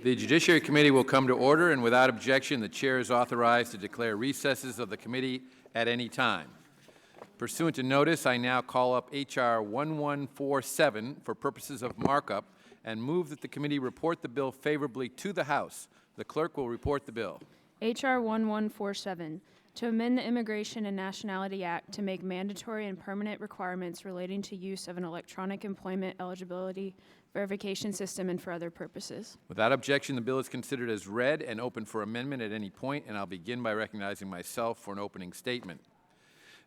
The Judiciary Committee will come to order, and without objection, the Chair is authorized to declare recesses of the committee at any time. Pursuant to notice, I now call up H.R. 1147 for purposes of markup and move that the committee report the bill favorably to the House. The clerk will report the bill. H.R. 1147, to amend the Immigration and Nationality Act to make mandatory and permanent requirements relating to use of an electronic employment eligibility verification system and for other purposes. Without objection, the bill is considered as read and open for amendment at any point, and I'll begin by recognizing myself for an opening statement.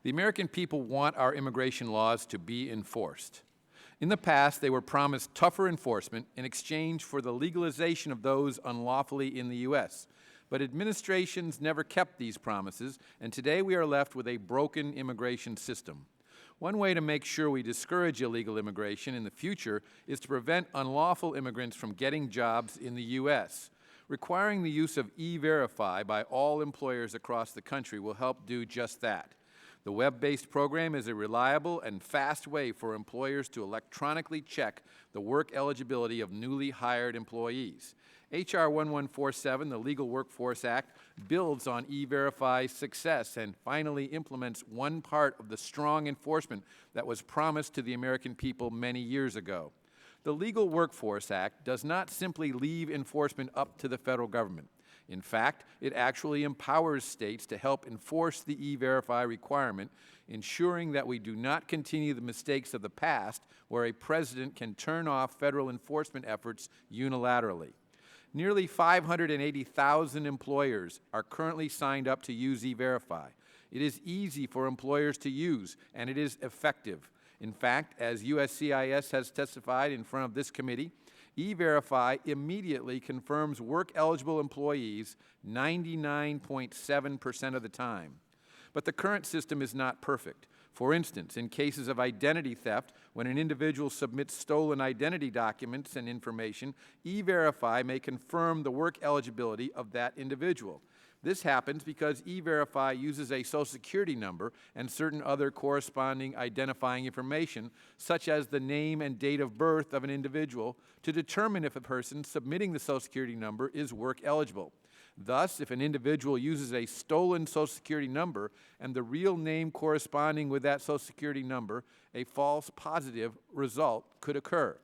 The American people want our immigration laws to be enforced. In the past, they were promised tougher enforcement in exchange for the legalization of those unlawfully in the U.S., but administrations never kept these promises, and today we are left with a broken immigration system. One way to make sure we discourage illegal immigration in the future is to prevent unlawful immigrants from getting jobs in the U.S. Requiring the use of E-Verify by all employers across the country will help do just that. The web-based program is a reliable and fast way for employers to electronically check the work eligibility of newly hired employees. H.R. 1147, the Legal Workforce Act, builds on E-Verify's success and finally implements one part of the strong enforcement that was promised to the American people many years ago. The Legal Workforce Act does not simply leave enforcement up to the federal government. In fact, it actually empowers states to help enforce the E-Verify requirement, ensuring that we do not continue the mistakes of the past where a president can turn off federal enforcement efforts unilaterally. Nearly 580,000 employers are currently signed up to use E-Verify. It is easy for employers to use, and it is effective. In fact, as USCIS has testified in front of this committee, E-Verify immediately confirms work-eligible employees 99.7% of the time. But the current system is not perfect. For instance, in cases of identity theft, when an individual submits stolen identity documents and information, E-Verify may confirm the work eligibility of that individual. This happens because E-Verify uses a Social Security number and certain other corresponding identifying information, such as the name and date of birth of an individual, to determine if a person submitting the Social Security number is work eligible. Thus, if an individual uses a stolen Social Security number and the real name corresponding with that Social Security number, a false positive result could occur.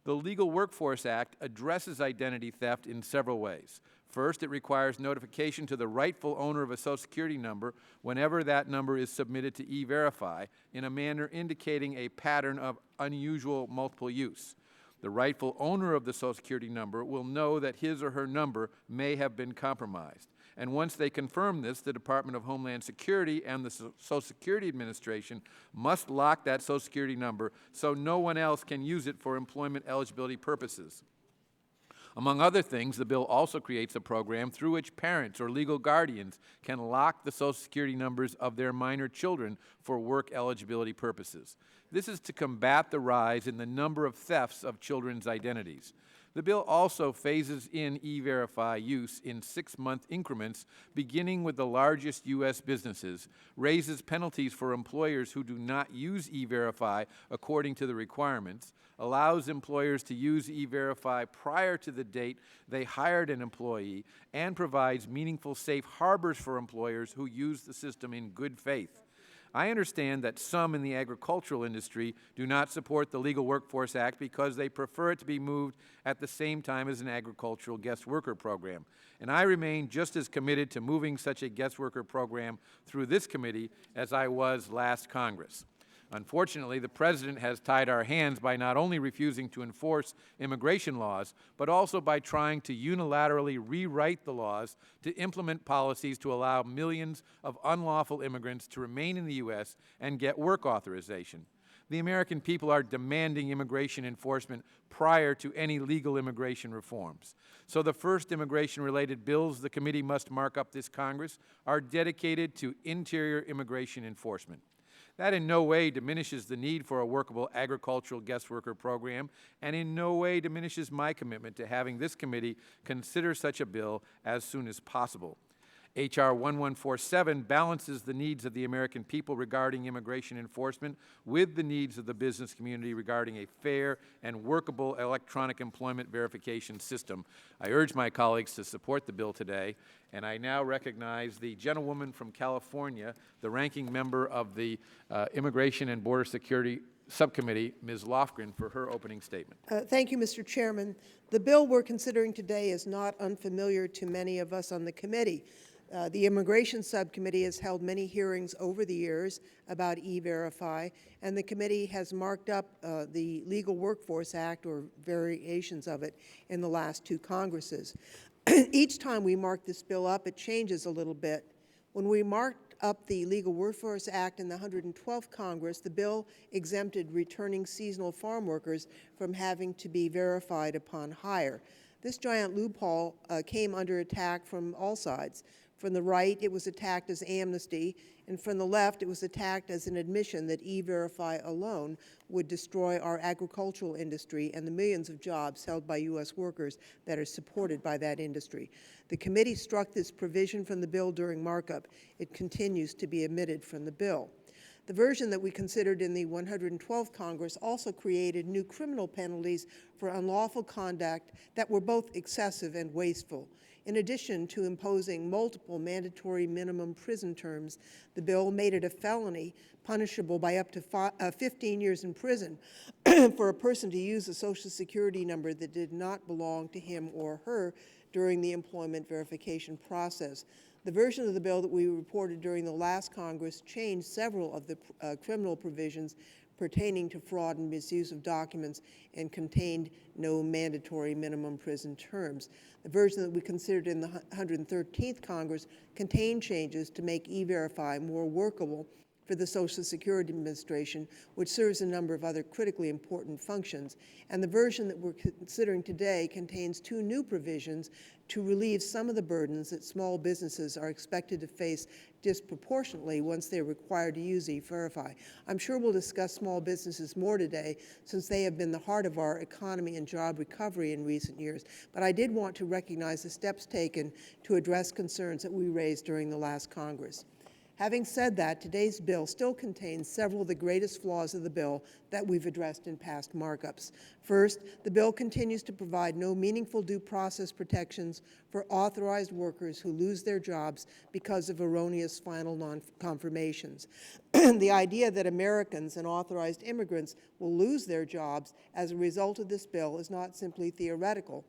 The Legal Workforce Act addresses identity theft in several ways. First, it requires notification to the rightful owner of a Social Security number whenever that number is submitted to E-Verify in a manner indicating a pattern of unusual multiple use. The rightful owner of the Social Security number will know that his or her number may have been compromised. And once they confirm this, the Department of Homeland Security and the Social Security Administration must lock that Social Security number so no one else can use it for employment eligibility purposes. Among other things, the bill also creates a program through which parents or legal guardians can lock the Social Security numbers of their minor children for work eligibility purposes. This is to combat the rise in the number of thefts of children's identities. The bill also phases in E-Verify use in 6-month increments, beginning with the largest U.S. businesses, raises penalties for employers who do not use E-Verify according to the requirements, allows employers to use E-Verify prior to the date they hired an employee, and provides meaningful safe harbors for employers who use the system in good faith. I understand that some in the agricultural industry do not support the Legal Workforce Act because they prefer it to be moved at the same time as an agricultural guest worker program. And I remain just as committed to moving such a guest worker program through this committee as I was last Congress. Unfortunately, the President has tied our hands by not only refusing to enforce immigration laws, but also by trying to unilaterally rewrite the laws to implement policies to allow millions of unlawful immigrants to remain in the U.S. and get work authorization. The American people are demanding immigration enforcement prior to any legal immigration reforms. So the first immigration-related bills the committee must mark up this Congress are dedicated to interior immigration enforcement. That in no way diminishes the need for a workable agricultural guest worker program, and in no way diminishes my commitment to having this committee consider such a bill as soon as possible. H.R. 1147 balances the needs of the American people regarding immigration enforcement with the needs of the business community regarding a fair and workable electronic employment verification system. I urge my colleagues to support the bill today, and I now recognize the gentlewoman from California, the ranking member of the Immigration and Border Security Subcommittee, Ms. Lofgren, for her opening statement. Thank you, Mr. Chairman. The bill we're considering today is not unfamiliar to many of us on the committee. The Immigration Subcommittee has held many hearings over the years about E-Verify, and the committee has marked up the Legal Workforce Act, or variations of it, in the last two Congresses. Each time we mark this bill up, it changes a little bit. When we marked up the Legal Workforce Act in the 112th Congress, the bill exempted returning seasonal farm workers from having to be verified upon hire. This giant loophole came under attack from all sides. From the right, it was attacked as amnesty, and from the left, it was attacked as an admission that E-Verify alone would destroy our agricultural industry and the millions of jobs held by U.S. workers that are supported by that industry. The committee struck this provision from the bill during markup. It continues to be omitted from the bill. The version that we considered in the 112th Congress also created new criminal penalties for unlawful conduct that were both excessive and wasteful. In addition to imposing multiple mandatory minimum prison terms, the bill made it a felony punishable by up to 15 years in prison for a person to use a Social Security number that did not belong to him or her during the employment verification process. The version of the bill that we reported during the last Congress changed several of the criminal provisions pertaining to fraud and misuse of documents and contained no mandatory minimum prison terms. The version that we considered in the 113th Congress contained changes to make E-Verify more workable for the Social Security Administration, which serves a number of other critically important functions. And the version that we're considering today contains two new provisions to relieve some of the burdens that small businesses are expected to face disproportionately once they're required to use E-Verify. I'm sure we'll discuss small businesses more today, since they have been the heart of our economy and job recovery in recent years. But I did want to recognize the steps taken to address concerns that we raised during the last Congress. Having said that, today's bill still contains several of the greatest flaws of the bill that we've addressed in past markups. First, the bill continues to provide no meaningful due process protections for authorized workers who lose their jobs because of erroneous final non-confirmations. The idea that Americans and authorized immigrants will lose their jobs as a result of this bill is not simply theoretical.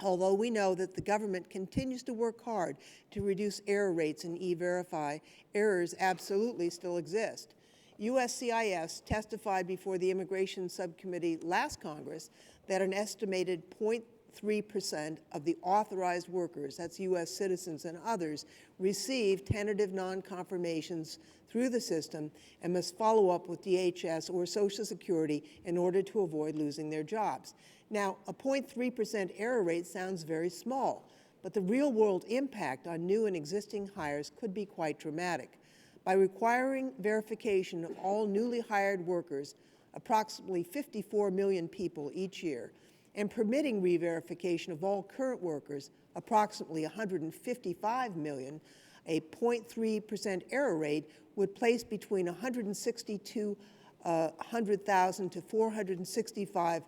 Although we know that the government continues to work hard to reduce error rates in E-Verify, errors absolutely still exist. USCIS testified before the Immigration Subcommittee last Congress that an estimated 0.3% of the authorized workers, that's U.S. citizens and others, receive tentative non-confirmations through the system and must follow up with DHS or Social Security in order to avoid losing their jobs. Now, a 0.3% error rate sounds very small, but the real-world impact on new and existing hires could be quite dramatic. By requiring verification of all newly hired workers, approximately 54 million people each year, and permitting re-verification of all current workers, approximately 155 million, a 0.3% error rate would place between 162,000 to 465,000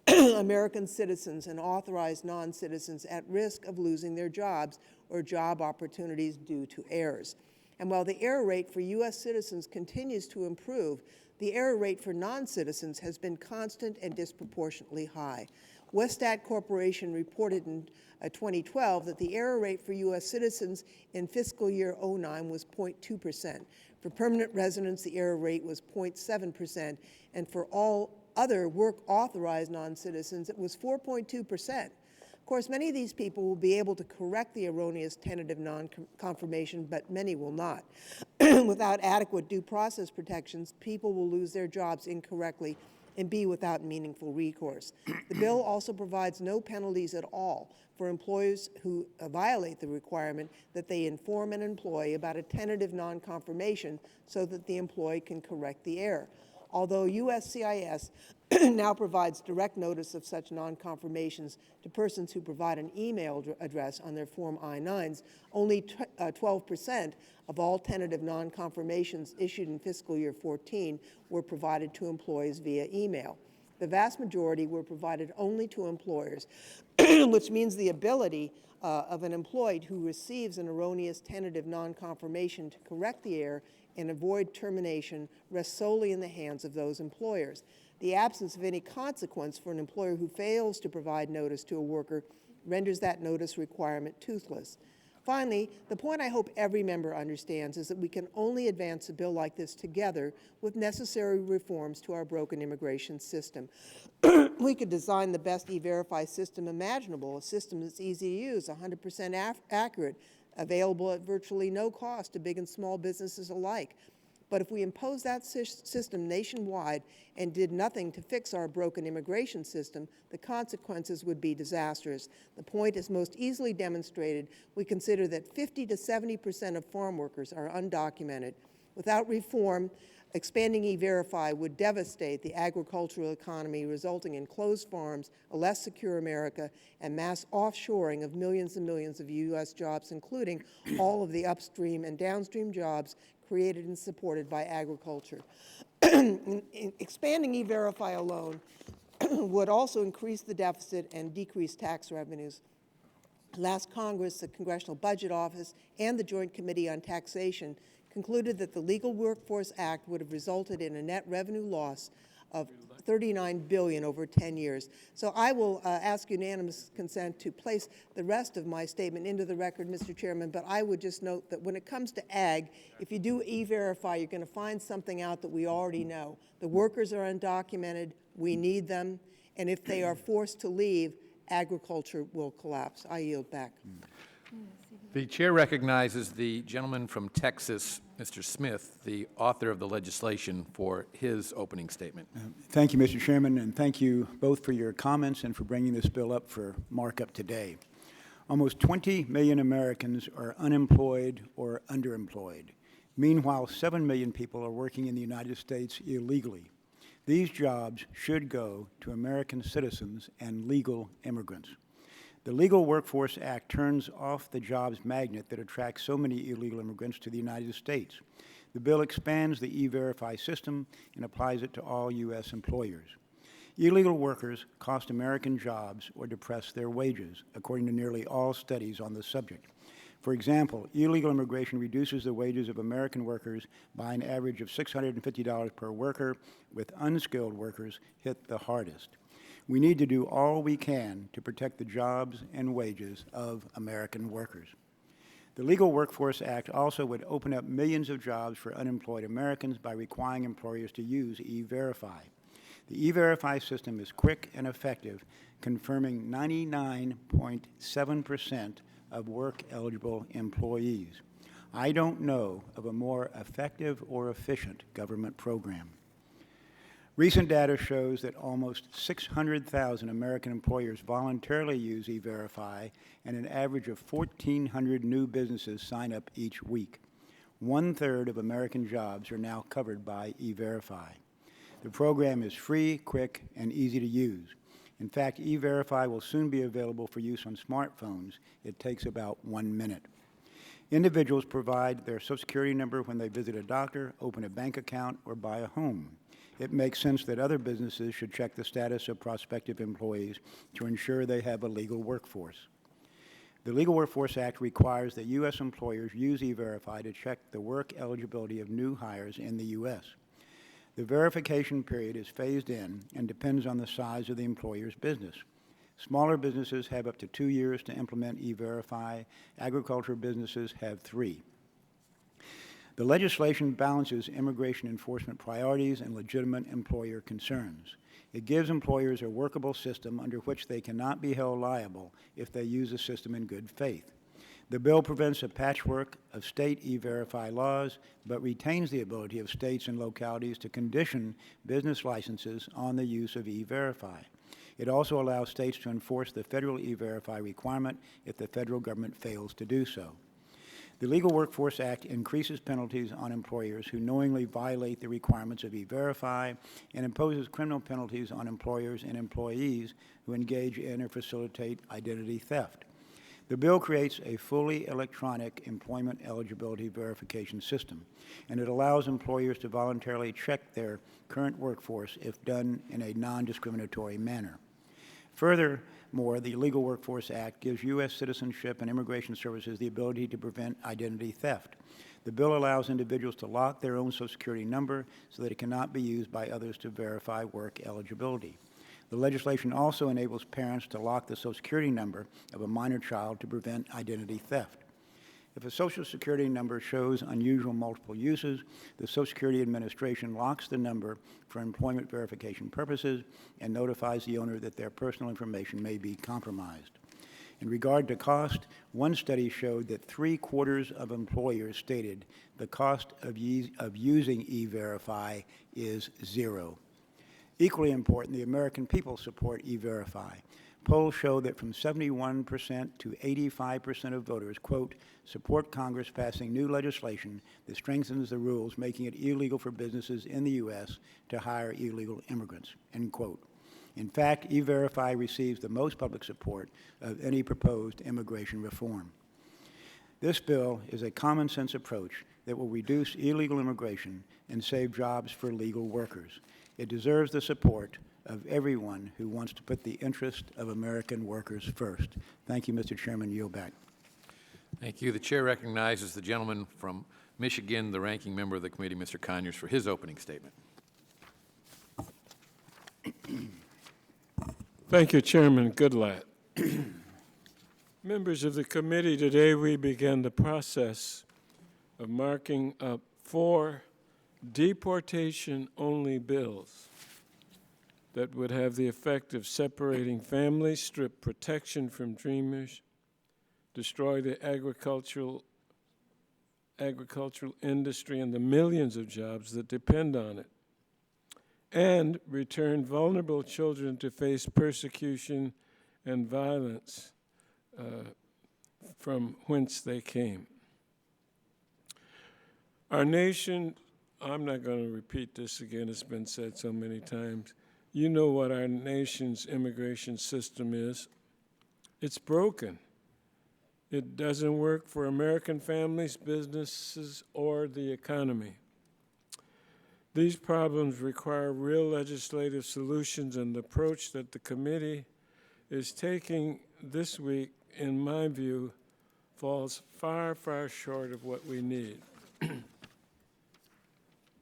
American citizens and authorized non-citizens at risk of losing their jobs or job opportunities due to errors. And while the error rate for U.S. citizens continues to improve, the error rate for non-citizens has been constant and disproportionately high. Westat Corporation reported in 2012 that the error rate for U.S. citizens in fiscal year 09 was 0.2%. For permanent residents, the error rate was 0.7%, and for all other work-authorized non-citizens, it was 4.2%. Of course, many of these people will be able to correct the erroneous tentative non-confirmation, but many will not. Without adequate due process protections, people will lose their jobs incorrectly and be without meaningful recourse. The bill also provides no penalties at all for employers who violate the requirement that they inform an employee about a tentative non-confirmation so that the employee can correct the error. Although USCIS now provides direct notice of such non-confirmations to persons who provide an email address on their Form I-9s. Only 12% of all tentative non-confirmations issued in fiscal year 14 were provided to employees via email. The vast majority were provided only to employers, which means the ability of an employee who receives an erroneous tentative non-confirmation to correct the error and avoid termination rests solely in the hands of those employers. The absence of any consequence for an employer who fails to provide notice to a worker renders that notice requirement toothless. Finally, the point I hope every member understands is that we can only advance a bill like this together with necessary reforms to our broken immigration system. We could design the best E-Verify system imaginable, a system that's easy to use, 100% accurate, available at virtually no cost to big and small businesses alike. But if we impose that system nationwide and did nothing to fix our broken immigration system, the consequences would be disastrous. The point is most easily demonstrated. We consider that 50 to 70% of farm workers are undocumented. Without reform, expanding E-Verify would devastate the agricultural economy, resulting in closed farms, a less secure America, and mass offshoring of millions and millions of U.S. jobs, including all of the upstream and downstream jobs created and supported by agriculture. Expanding E-Verify alone would also increase the deficit and decrease tax revenues. Last Congress, the Congressional Budget Office and the Joint Committee on Taxation concluded that the Legal Workforce Act would have resulted in a net revenue loss of $39 billion over 10 years. So I will ask unanimous consent to place the rest of my statement into the record, Mr. Chairman, but I would just note that when it comes to ag, if you do E-Verify, you're going to find something out that we already know. The workers are undocumented, we need them, and if they are forced to leave, agriculture will collapse. I yield back. The chair recognizes the gentleman from Texas, Mr. Smith, the author of the legislation, for his opening statement. Thank you, Mr. Chairman, and thank you both for your comments and for bringing this bill up for markup today. Almost 20 million Americans are unemployed or underemployed. Meanwhile, 7 million people are working in the United States illegally. These jobs should go to American citizens and legal immigrants. The Legal Workforce Act turns off the jobs magnet that attracts so many illegal immigrants to the United States. The bill expands the E-Verify system and applies it to all U.S. employers. Illegal workers cost American jobs or depress their wages, according to nearly all studies on the subject. For example, illegal immigration reduces the wages of American workers by an average of $650 per worker, with unskilled workers hit the hardest. We need to do all we can to protect the jobs and wages of American workers. The Legal Workforce Act also would open up millions of jobs for unemployed Americans by requiring employers to use E-Verify. The E-Verify system is quick and effective, confirming 99.7% of work-eligible employees. I don't know of a more effective or efficient government program. Recent data shows that almost 600,000 American employers voluntarily use E-Verify, and an average of 1,400 new businesses sign up each week. 1/3 of American jobs are now covered by E-Verify. The program is free, quick, and easy to use. In fact, E-Verify will soon be available for use on smartphones. It takes about 1 minute. Individuals provide their Social Security number when they visit a doctor, open a bank account, or buy a home. It makes sense that other businesses should check the status of prospective employees to ensure they have a legal workforce. The Legal Workforce Act requires that U.S. employers use E-Verify to check the work eligibility of new hires in the U.S. The verification period is phased in and depends on the size of the employer's business. Smaller businesses have up to 2 years to implement E-Verify. Agriculture businesses have 3. The legislation balances immigration enforcement priorities and legitimate employer concerns. It gives employers a workable system under which they cannot be held liable if they use the system in good faith. The bill prevents a patchwork of state E-Verify laws, but retains the ability of states and localities to condition business licenses on the use of E-Verify. It also allows states to enforce the federal E-Verify requirement if the federal government fails to do so. The Legal Workforce Act increases penalties on employers who knowingly violate the requirements of E-Verify and imposes criminal penalties on employers and employees who engage in or facilitate identity theft. The bill creates a fully electronic employment eligibility verification system, and it allows employers to voluntarily check their current workforce if done in a non-discriminatory manner. Furthermore, the Legal Workforce Act gives U.S. Citizenship and Immigration Services the ability to prevent identity theft. The bill allows individuals to lock their own Social Security number so that it cannot be used by others to verify work eligibility. The legislation also enables parents to lock the Social Security number of a minor child to prevent identity theft. If a Social Security number shows unusual multiple uses, the Social Security Administration locks the number for employment verification purposes and notifies the owner that their personal information may be compromised. In regard to cost, one study showed that 3/4 of employers stated the cost of using E-Verify is zero. Equally important, the American people support E-Verify. Polls show that from 71% to 85% of voters, quote, support Congress passing new legislation that strengthens the rules making it illegal for businesses in the U.S. to hire illegal immigrants, end quote. In fact, E-Verify receives the most public support of any proposed immigration reform. This bill is a common-sense approach that will reduce illegal immigration and save jobs for legal workers. It deserves the support of everyone who wants to put the interest of American workers first. Thank you, Mr. Chairman. Yield back. Thank you. The chair recognizes the gentleman from Michigan, the ranking member of the committee, Mr. Conyers, for his opening statement. Thank you, Chairman Goodlatte. Members of the committee, today we began the process of marking up 4 deportation-only bills that would have the effect of separating families, strip protection from dreamers, destroy the agricultural industry and the millions of jobs that depend on it, and return vulnerable children to face persecution and violence from whence they came. Our nation, I'm not going to repeat this again, it's been said so many times. You know what our nation's immigration system is. It's broken. It doesn't work for American families, businesses, or the economy. These problems require real legislative solutions, and the approach that the committee is taking this week, in my view, falls far, far short of what we need.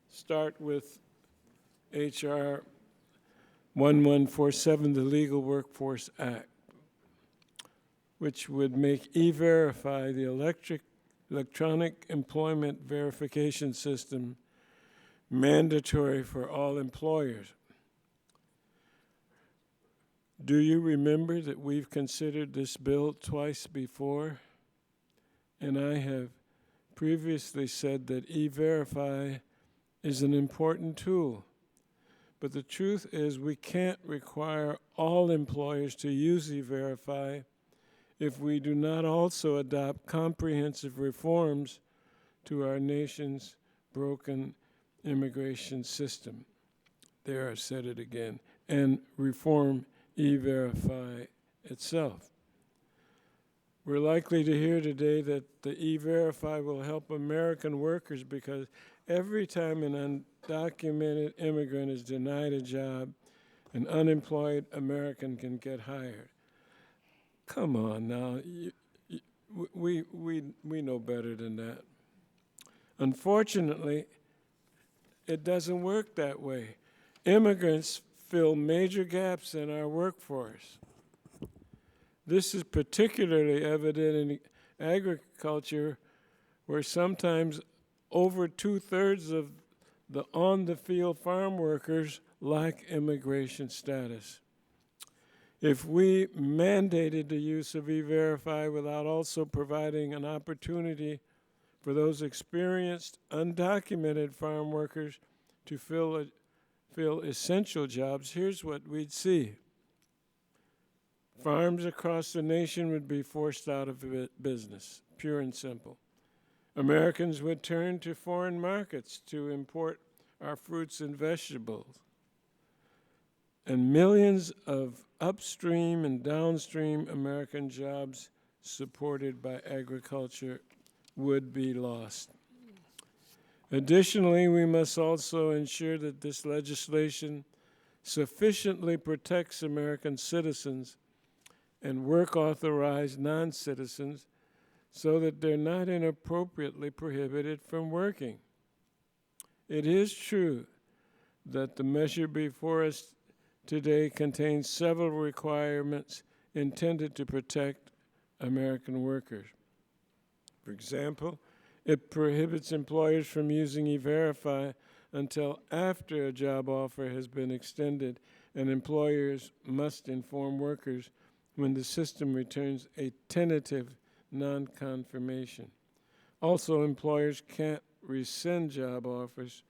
Start with H.R. 1147, the Legal Workforce Act, which would make E-Verify, the electronic employment verification system, mandatory for all employers. Do you remember that we've considered this bill twice before? And I have previously said that E-Verify is an important tool. But the truth is we can't require all employers to use E-Verify if we do not also adopt comprehensive reforms to our nation's broken immigration system. There, I said it again. And reform E-Verify itself. We're likely to hear today that the E-Verify will help American workers because every time an undocumented immigrant is denied a job, an unemployed American can get hired. Come on now, we know better than that. Unfortunately, it doesn't work that way. Immigrants fill major gaps in our workforce. This is particularly evident in agriculture, where sometimes over 2/3 of the on-the-field farm workers lack immigration status. If we mandated the use of E-Verify without also providing an opportunity for those experienced, undocumented farm workers to fill essential jobs, here's what we'd see. Farms across the nation would be forced out of business, pure and simple. Americans would turn to foreign markets to import our fruits and vegetables. And millions of upstream and downstream American jobs supported by agriculture would be lost. Additionally, we must also ensure that this legislation sufficiently protects American citizens and work-authorized non-citizens so that they're not inappropriately prohibited from working. It is true that the measure before us today contains several requirements intended to protect American workers. For example, it prohibits employers from using E-Verify until after a job offer has been extended, and employers must inform workers when the system returns a tentative non-confirmation. Also, employers can't rescind job offers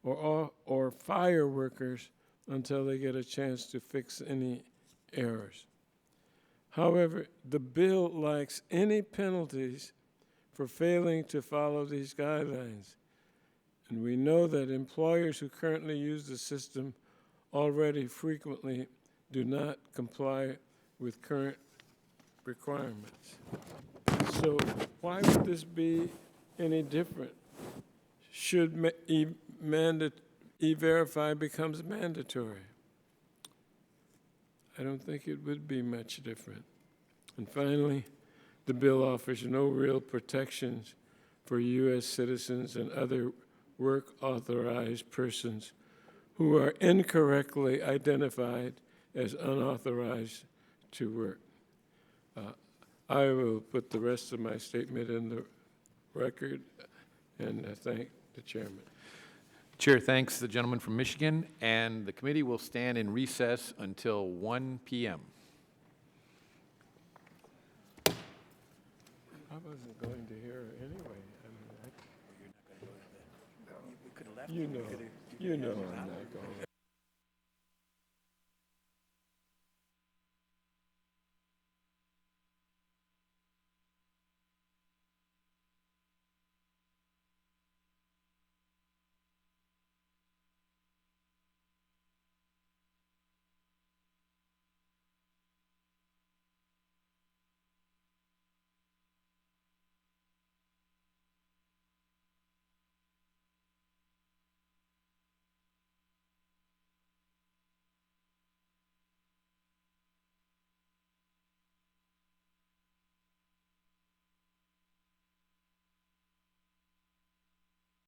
or fire workers until they get a chance to fix any errors. However, the bill lacks any penalties for failing to follow these guidelines. And we know that employers who currently use the system already frequently do not comply with current requirements. So why would this be any different? Should E-Verify becomes mandatory? I don't think it would be much different. And finally, the bill offers no real protections for U.S. citizens and other work-authorized persons who are incorrectly identified as unauthorized to work. I will put the rest of my statement in the record, and I thank the chairman. Chair thanks the gentleman from Michigan, and the committee will stand in recess until 1 p.m. I wasn't going to hear her anyway. I mean, you know I'm not going.